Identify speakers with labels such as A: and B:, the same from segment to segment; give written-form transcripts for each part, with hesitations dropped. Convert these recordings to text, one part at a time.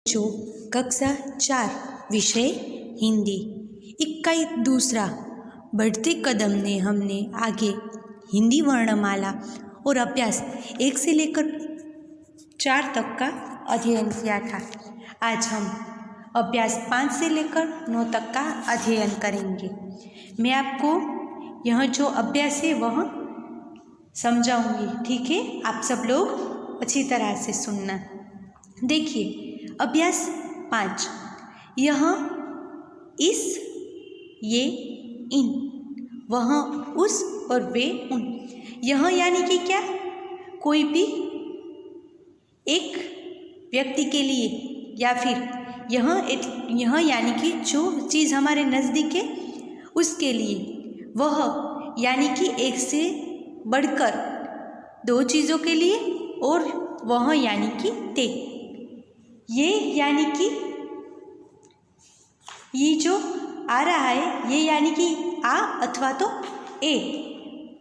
A: जो कक्षा 4 विषय हिंदी। इक्काई दूसरा बढ़ते कदम ने हमने आगे हिंदी वर्णमाला और अभ्यास 1 से लेकर 4 तक का अध्ययन किया था। आज हम अभ्यास 5 से लेकर 9 तक का अध्ययन करेंगे। मैं आपको यह जो अभ्यास है वह समझाऊंगी, ठीक है? आप सब लोग अच्छी तरह से सुनना। देखिए, अभ्यास 5, यह, इस, ये, इन, वह, उस और वे, उन। यह यानी कि क्या? कोई भी एक व्यक्ति के लिए, या फिर यह यानी कि जो चीज़ हमारे नज़दीक है उसके लिए। वह यानी कि एक से बढ़कर 2 चीज़ों के लिए, और वह यानी कि ते। ये यानी कि ये जो आ रहा है ये यानी कि आ अथवा तो ए,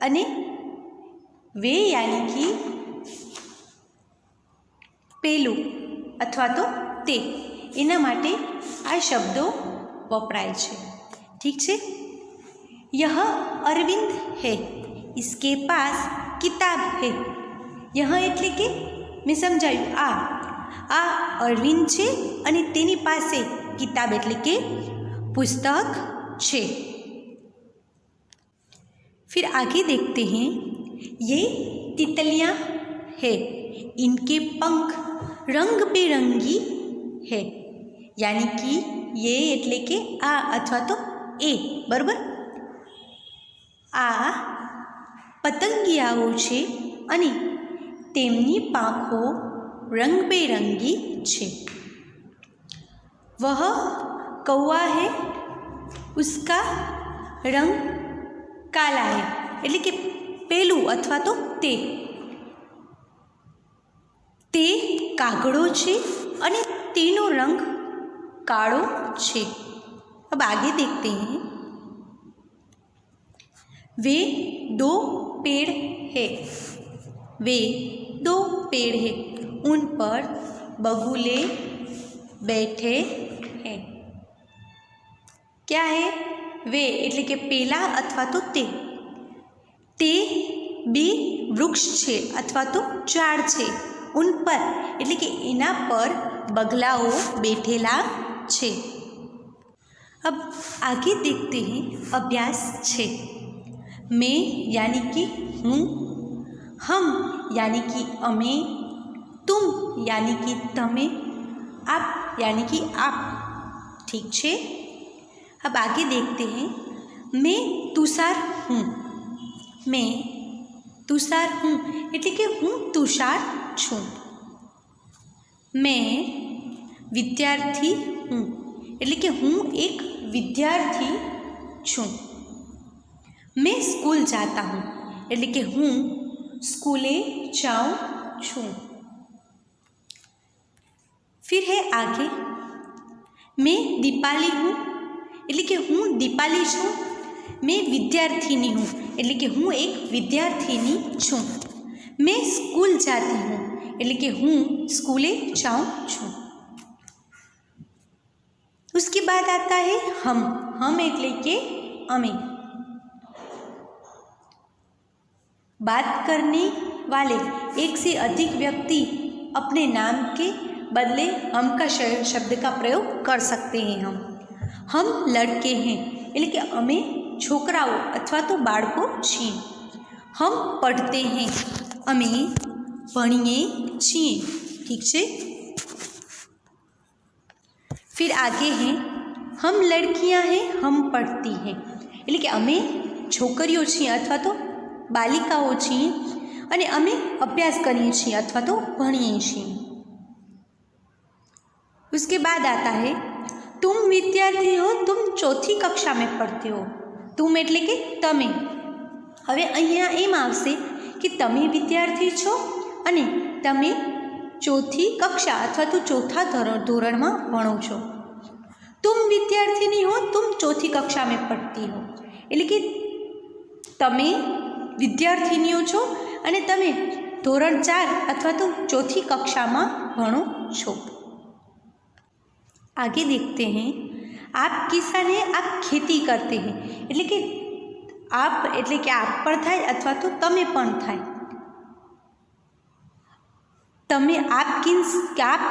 A: अने वे यानी कि पेलू अथवा तो ते। एना माटे आ शब्दों वपराय छे, ठीक छे? यह अरविंद है, इसके पास किताब है। यह एटले के मैं समझाव्યું आ अरविंद छे अने तेनी पासे किताब एटले के पुस्तक छे। फिर आगे देखते हैं, ये तितलियां है, इनके पंख रंग बिरंगी है। यानी कि ये एटले के आ अथवा तो ए, बराबर? आ पतंगियाओ छे अने तेमनी पाखो रंग बेरंगी छे। वह कौवा है, उसका रंग काला है, एटले के पेलू अथवा तो ते। ते कागड़ो छे अने तेनो रंग काळो छे। अब आगे देखते हैं, वे 2 पेड़ है, वे 2 पेड़ है, उन पर बगुले बैठे हैं। क्या है? वे एटले के पेला अथवा तो ते। ते 2 वृक्ष छे अथवा तो झाड़ छे, उन पर एटले के एना पर बगलाओ बैठेला छे। अब आगे देखते हैं अभ्यास 6। मैं यानी कि हूँ, हम यानी कि अमे, तुम यानी कि तमे, आप यानी कि आप, ठीक छे? अब आगे देखते हैं, मैं तुषार हूँ। मैं तुषार हूँ एटले के हूँ तुषार छूँ। मैं विद्यार्थी हूँ एटले के हूँ एक विद्यार्थी छूँ। मैं स्कूल जाता हूँ एटले के हूँ स्कूले जाऊँ छूँ। फिर है आगे, मैं दीपाली हूँ एटले के हूँ दीपाली छूँ। मैं विद्यार्थिनी हूँ एटले के हूँ एक विद्यार्थिनी छूँ। मैं स्कूल जाती हूँ एटले के हूँ स्कूले जाऊँ छूँ। उसके बाद आता है हम एटले के अमे। बात करने वाले एक से अधिक व्यक्ति अपने नाम के बदले हम का शब्द का प्रयोग कर सकते हैं। हम लड़के हैं एटले के अमे छोकराओ अथवा तो बाळको छीए। हम पढ़ते हैं, अमे भणीए छीए, ठीक छे? फिर आगे हैं, हम लड़कियां हैं, हम पढ़ती हैं एटले के अमे छोकरीओ छीए अथवा तो बालिकाओ छीए अने अमे अभ्यास करीए छीए अथवा तो भणीए छीए। उसके बाद आता है, तुम विद्यार्थी हो, तुम 4थी कक्षा में पढ़ते हो। तुम एटले के तमे। हवे अहींया एम आवशे कि तमे विद्यार्थी छो अने तमे 4थी कक्षा अथवा तो 4था धोरणमां भणो छो। तुम विद्यार्थिनी हो, तुम 4थी कक्षा में पढ़ती हो एटले कि तमे विद्यार्थिनीओ छो अने तमे धोरण 4 अथवा तो 4थी कक्षा में भणो छो। आगे देखते हैं, आप किसान है, आप खेती करते हैं, એટલે કે આપ એટલે કે આપ પણ થાય અથવા તો તમે પણ થાય. તમે आप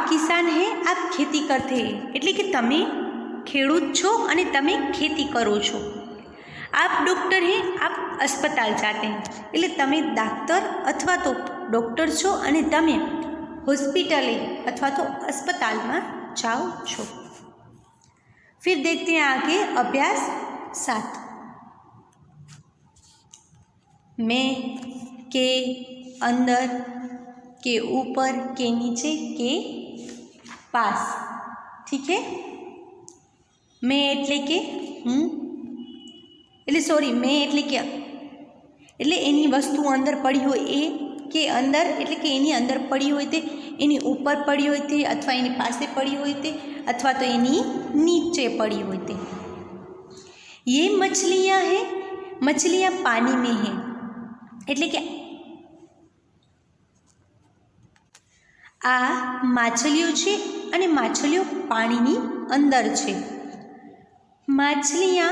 A: किसान है, आप खेती करते हैं, એટલે કે તમે ખેડૂત છો અને તમે ખેતી કરો છો. आप डॉक्टर हैं, आप अस्पताल जाते हैं, એટલે તમે डाक्टर अथवा तो डॉक्टर છો અને તમે હોસ્પિટલે अथवा तो अस्पताल में जाओ છો. फिर देखते हैं आगे अभ्यास 7. मैं, के, अंदर, के ऊपर, के नीचे, के पास. ठीक है. मैं એટલે કે હું, એટલે સોરી મેં એટલે કે એટલે એની વસ્તુ અંદર પડી હોય એ, કે અંદર એટલે કે એની અંદર પડી હોય તે, એની ઉપર પડી હોય તે, અથવા એની પાસે પડી હોય તે, અથવા તો એની નીચે પડી હોય તે. ये मछलियाँ हैं, मछलियाँ पानी में हैं, એટલે કે આ માછલીઓ છે અને માછલીઓ પાણીની અંદર છે. માછલીਆਂ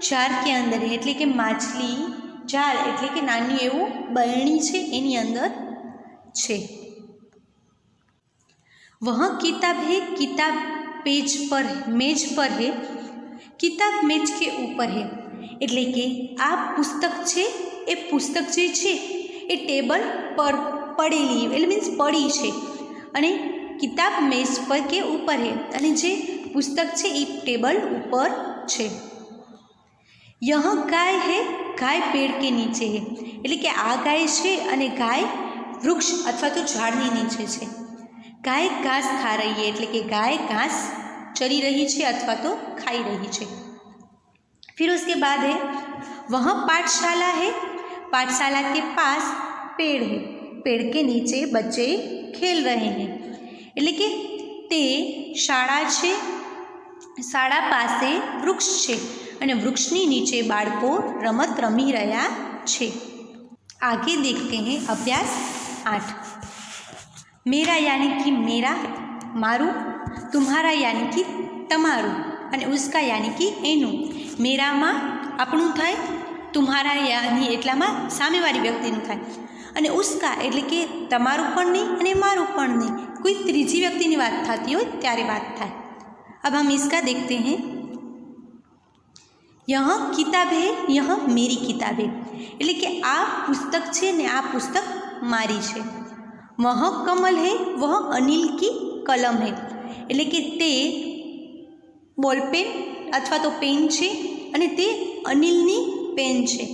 A: जार के अंदर है, એટલે કે માછલી जार એટલે કે નાની એવું બરણી છે એની અંદર છે. वह किताब है, किताब पेज पर मेज पर है, किताब मेज के ऊपर है, એટલે કે આ પુસ્તક છે એ પુસ્તક જે છે એ ટેબલ પર પડેલી એટલે મીન્સ પડી છે અને કિતાબ મેજ પર કે ઉપર है અને જે પુસ્તક છે એ ટેબલ ઉપર છે. यह गाय है, गाय पेड़ के नीचे है, એટલે કે આ ગાય છે અને ગાય વૃક્ષ અથવા તો ઝાડની નીચે છે. गाय घास खा रही है, એટલે કે गाय घास चरी रही है अथवा तो खाई रही है. फिर उसके बाद है वह पाठशाला है, पाठशाला के पास पेड़ है, पेड़ के नीचे बच्चे खेल रहे हैं, એટલે કે તે શાળા છે, શાળા પાસે વૃક્ષ છે અને વૃક્ષની નીચે બાળકો રમત રમી રહ્યા છે. आगे देखते हैं अभ्यास 8. मेरा यानी कि मेरा, मारू, तुम्हारा यानी कि तमारू અને उसका यानी कि એનું. મેરામાં આપણું થાય, तुम्हारा यानी એટલામાં સામેવાળી વ્યક્તિનું થાય અને उसका એટલે કે તમારું પણ નહીં અને મારું પણ નહીં, કોઈ ત્રીજી વ્યક્તિની વાત થતી હોય ત્યારે વાત થાય. अब हम इसका देखते हैं. यह किताब है, यह मेरी किताब है, એટલે કે આ પુસ્તક છે ને આ પુસ્તક મારી છે. वह कमल है, वह अनिल की कलम है, એટલે કે તે બોલપેન અથવા તો પેન છે અને તે અનિલની પેન છે.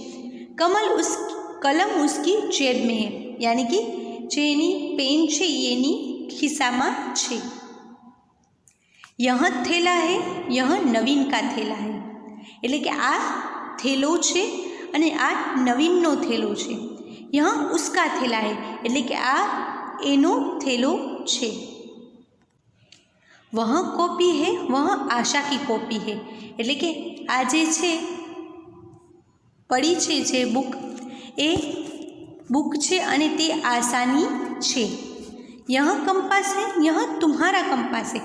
A: कलम उसकी जेब में है, यानी कि જે એની પેન છે એની ખિસ્સામાં છે. यह थैला है, यह नवीन का थैला है, એટલે કે આ થેલો છે અને આ નવીનનો થેલો છે. यह उसका थैला है, એટલે કે આ એનો થેલો છે. वह कॉपी है, वह आशा की कॉपी है, એટલે કે આ જે છે પડી છે જે બુક એ બુક છે અને તે આશાની છે. यह कंपास है, यह तुम्हारा कंपास है,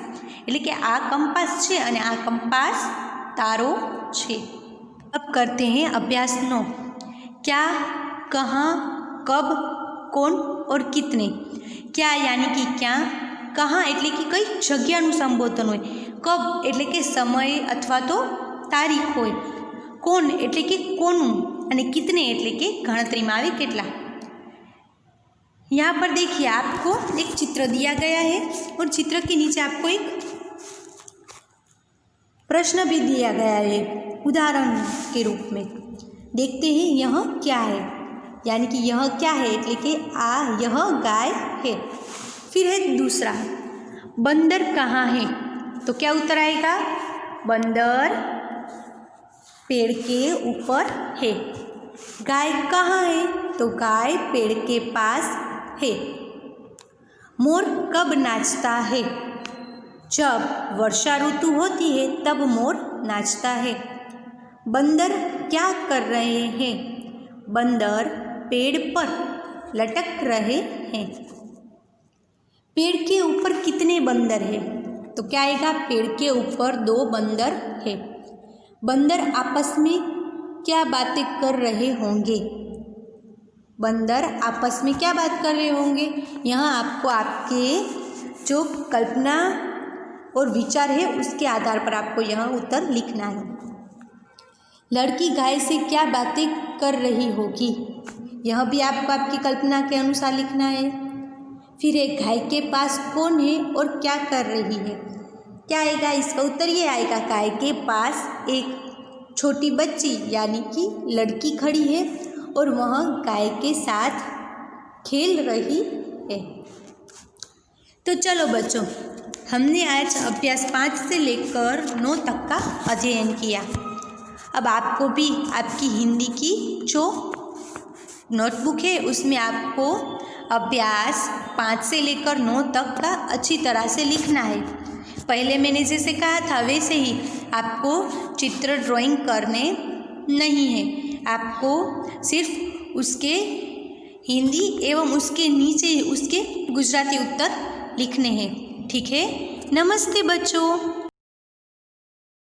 A: એટલે કે આ કંપાસ છે અને આ કંપાસ તારો છે. अब करते हैं अभ्यास 9. क्या, कहाँ, कब, कौन और कितने. क्या यानी कि क्या, कहाँ એટલે કે કઈ જગ્યાનું સંબોધન હોય, કબ એટલે કે સમય અથવા તો તારીખ હોય, કોણ એટલે કે કોનું અને कितने એટલે કે ગણતરીમાં આવે કેટલા. यहाँ पर देखिए आपको एक चित्र दिया गया है और चित्र के नीचे आपको एक प्रश्न भी दिया गया है उदाहरण के रूप में. देखते हैं यह क्या है, यानी कि यह क्या है એટલે કે આ यह गाय है. फिर है दूसरा, बंदर कहाँ है, तो क्या उत्तर आएगा, बंदर पेड़ के ऊपर है. गाय कहाँ है, तो गाय पेड़ के पास है. मोर कब नाचता है, जब वर्षा ऋतु होती है तब मोर नाचता है. बंदर क्या कर रहे हैं, बंदर पेड़ पर लटक रहे हैं. पेड़ के ऊपर कितने बंदर हैं, तो क्या आएगा, पेड़ के ऊपर 2 बंदर है। बंदर आपस में क्या बातें कर रहे होंगे? बंदर आपस में क्या बात कर रहे होंगे? यहाँ आपको आपके जो कल्पना और विचार है उसके आधार पर आपको यहाँ उत्तर लिखना है। लड़की गाय से क्या बातें कर रही होगी? यह भी आपको आपकी कल्पना के अनुसार लिखना है। फिर एक गाय के पास कौन है और क्या कर रही है? क्या आएगा, इसका उत्तर ये आएगा, गाय के पास एक छोटी बच्ची यानी कि लड़की खड़ी है और वह गाय के साथ खेल रही है। तो चलो बच्चों, हमने आज अभ्यास 5 से लेकर 9 तक का अध्ययन किया। अब आपको भी आपकी हिंदी की जो नोटबुक है उसमें आपको अभ्यास 5 से लेकर 9 तक का अच्छी तरह से लिखना है। पहले मैंने जैसे कहा था वैसे ही आपको चित्र ड्राइंग करने नहीं है, आपको सिर्फ उसके हिंदी एवं उसके नीचे उसके गुजराती उत्तर लिखने हैं। ठीक है, नमस्ते बच्चों।